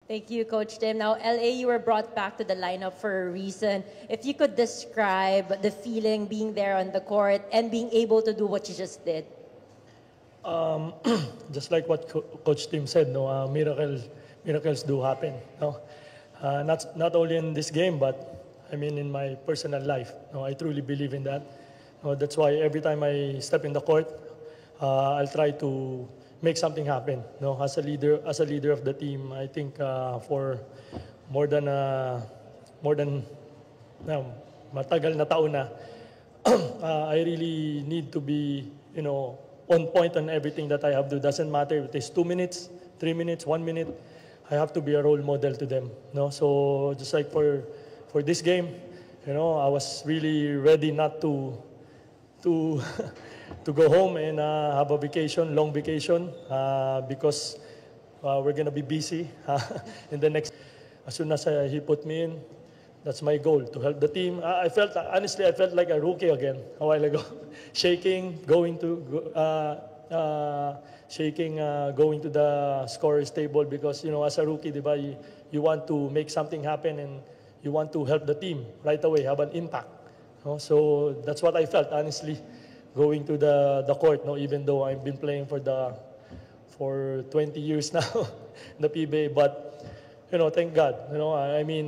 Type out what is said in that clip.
Thank you, Coach Tim. Now, LA, you were brought back to the lineup for a reason. If you could describe the feeling being there on the court and being able to do what you just did. Just like what Coach Tim said, no, miracles do happen. No, not only in this game, but I mean in my personal life. No, I truly believe in that. No, that's why every time I step in the court, I'll try to make something happen. No, as a leader of the team, I think for more than no, matagal na taon na, I really need to be, on point on everything that I have to do. Doesn't matter if it is 2 minutes, 3 minutes, 1 minute. I have to be a role model to them. No, so just like for this game, I was really ready not to to go home and have a vacation, long vacation, because we're gonna be busy in the next. As soon as he put me in, that's my goal, to help the team. Honestly, I felt like a rookie again a while ago, shaking, going to the scorer's table because as a rookie, diba, you want to make something happen and you want to help the team right away, have an impact. So that's what I felt, honestly, going to the court. Even though I've been playing for 20 years now, the PBA, but thank God. I mean.